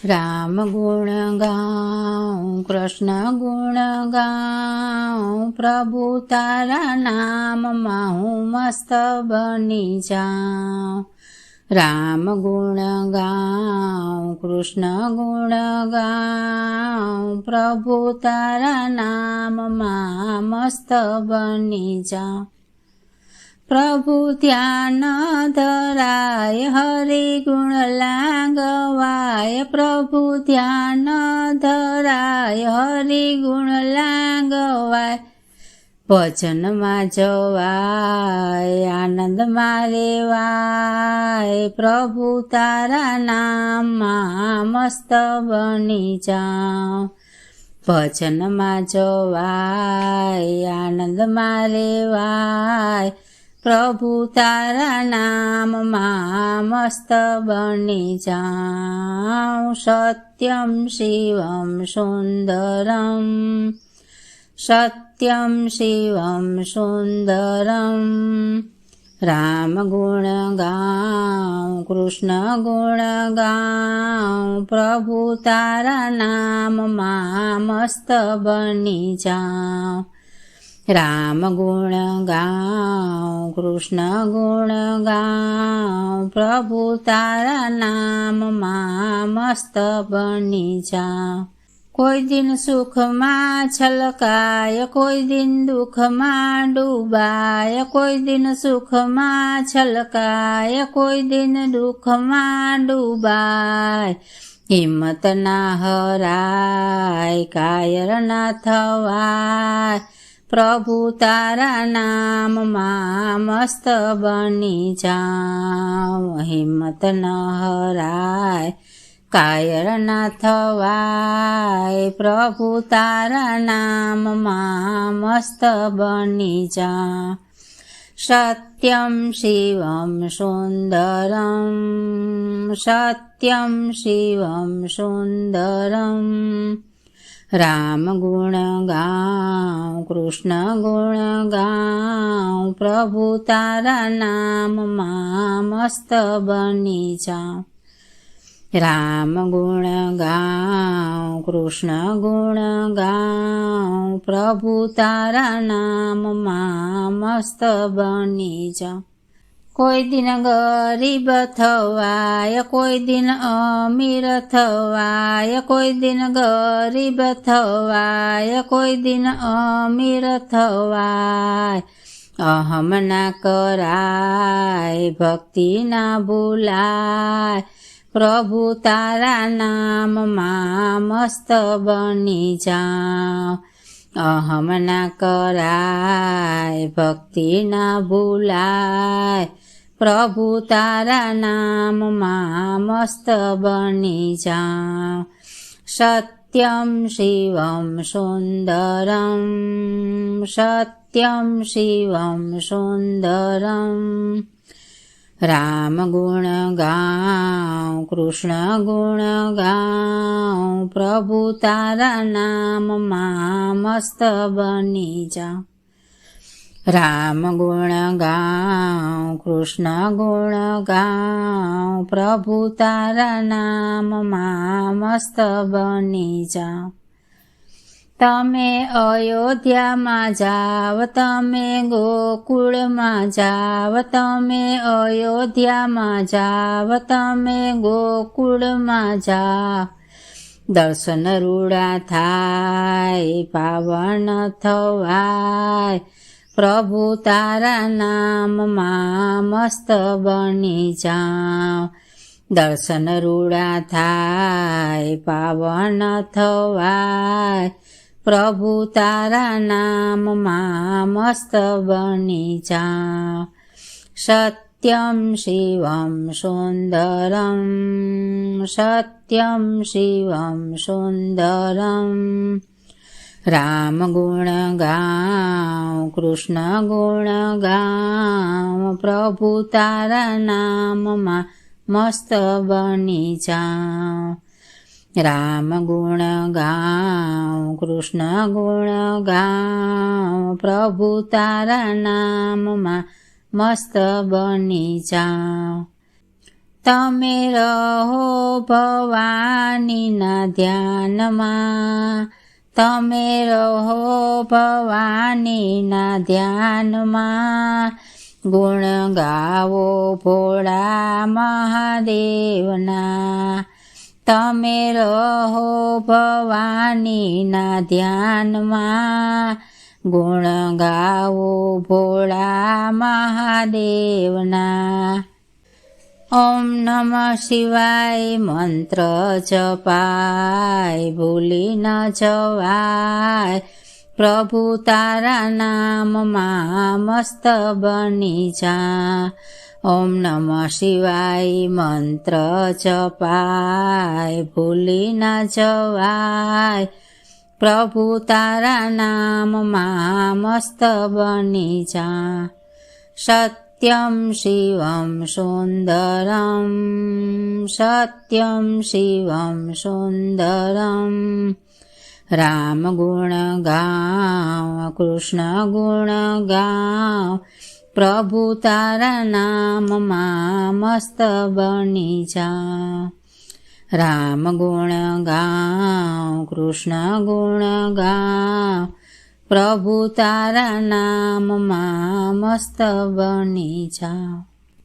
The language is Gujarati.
રામ ગુણ ગાઉં, કૃષ્ણ ગુણ ગાઉં, પ્રભુ તારા નામમાં હું મસ્ત બની જાઉં. રામ ગુણ ગાઉં, કૃષ્ણ ગુણ ગાઉં, પ્રભુ તારા નામમાં મસ્ત બની જાઉં. પ્રભુ ધ્યાન ધરાય, હરિ ગુણ લાંગવાય. પ્રભુ ધ્યાન ધરાય, હરિ ગુણ લાંગવાય. ભજનમાં જવાય, આનંદમાં રેવાય. પ્રભુ તારા નામમાં મસ્ત બની જાઉં. ભજનમાં જવાય, આનંદમાં રેવાય. પ્રભુ તારા નામમાં મસ્ત બની જાઉં. સત્યમ શિવમ સુંદરમ, સત્યમ શિવમ સુંદરમ. રામ ગુણ ગાઉં, કૃષ્ણ ગુણ ગાઉં, પ્રભુ તારા નામમાં મસ્ત બની જાઉં. રામ ગુણ ગાઉં, કૃષ્ણ ગુણ ગાઉં, પ્રભુ તારા નામમાં મસ્ત બની જાઉં. કોઈ દિન સુખમાં છલકાય, કોઈ દિન દુઃખમાં ડૂબાય. કોઈ દિન સુખમાં છલકાય, કોઈ દિન દુઃખમાં ડૂબાય. હિંમત ના હરાય, કાયર ના થવાય. પ્રભુ તારા નામમાં મસ્ત બની જાઉં. હિંમત ન હરાય, કાયર ના થવાય. પ્રભુ તારા નામમાં મસ્ત બની જાઉં. સત્યમ શિવમ સુંદરમ, સત્યમ શિવમ સુંદરમ. રામ ગુણ ગાઉં, કૃષ્ણ ગુણ ગાઉં, પ્રભુ તારા નામમાં મસ્ત બની જાઉં. રામ ગુણ ગાઉં, કૃષ્ણ ગુણ ગાઉં, પ્રભુ તારા નામમાં મસ્ત બની જાઉં. કોઈ દિન ગરીબ થવાય, કોઈ દિન અમીર થવાય. કોઈ દિન ગરીબ થવાય, કોઈ દિન અમીર થવાય. અહમ ના કરાય, ભક્તિ ના ભૂલાય. પ્રભુ તારા નામમાં મસ્ત બની જાઉં. અહમ ના કરાય, ભક્તિ ના ભૂલાય. પ્રભુ તારા નામમાં મસ્ત બની જાઉં. સત્યમ શિવમ સુંદરમ, સત્યમ શિવમ સુંદરમ. રામ ગુણ ગાઉં, કૃષ્ણ ગુણ ગાઉં, પ્રભુ તારા નામમાં મસ્ત બની જાઉં. રામ ગુણ ગાઉં, કૃષ્ણ ગુણ ગાઉં, પ્રભુ તારા નામમાં મસ્ત બની જાઉં. તમે અયોધ્યામાં જાવ, તમે ગોકુળમાં જાવ. તમે અયોધ્યામાં જાવ, તમે ગોકુળમાં જાવ. દર્શન રૂડા થાય, પાવન થવાય. પ્રભુ તારા નામમાં મસ્ત બની જાઉં. દર્શન રૂડા થાય, પાવન થવાય. પ્રભુ તારા નામમાં મસ્ત બની જાઉં. સત્યમ શિવમ સુંદરમ, સત્યમ શિવમ સુંદરમ. રામ ગુણ ગાઉં, કૃષ્ણ ગુણ ગાઉં, પ્રભુ તારા નામમાં મસ્ત બની જાઉં. રામ ગુણ ગાઉં, કૃષ્ણ ગુણ ગાઉં, પ્રભુ તારા નામમાં મસ્ત બની જાઉં. તમે રહો ભવાનીના ધ્યાનમાં, તમે રહો ભવાનીના ધ્યાનમાં, ગુણ ગાવો ભોળા મહાદેવના, તમે રહો ભવાનીના ધ્યાનમાં, ગુણ ગાવો ભોળા મહાદેવના. ઓમ નમઃ શિવાય મંત્ર જપાય, ભૂલી ન જવાય, પ્રભુ તારા નામમાં મસ્ત બની જા. ઓમ નમઃ શિવાય મંત્ર જપાય, ભૂલી ન જવાય, પ્રભુ તારા નામમાં મસ્ત બની જા. સત્યમ શિવમ સુંદરમ, સત્યમ શિવમ સુંદરમ, રામ ગુણ ગાવ, કૃષ્ણ ગુણ ગાવ, પ્રભુ તારા નામમાં મસ્ત બની જા. રામ ગુણ ગાવ, કૃષ્ણ ગુણ ગાવ, પ્રભુ તારા નામમાં મસ્ત બની જા.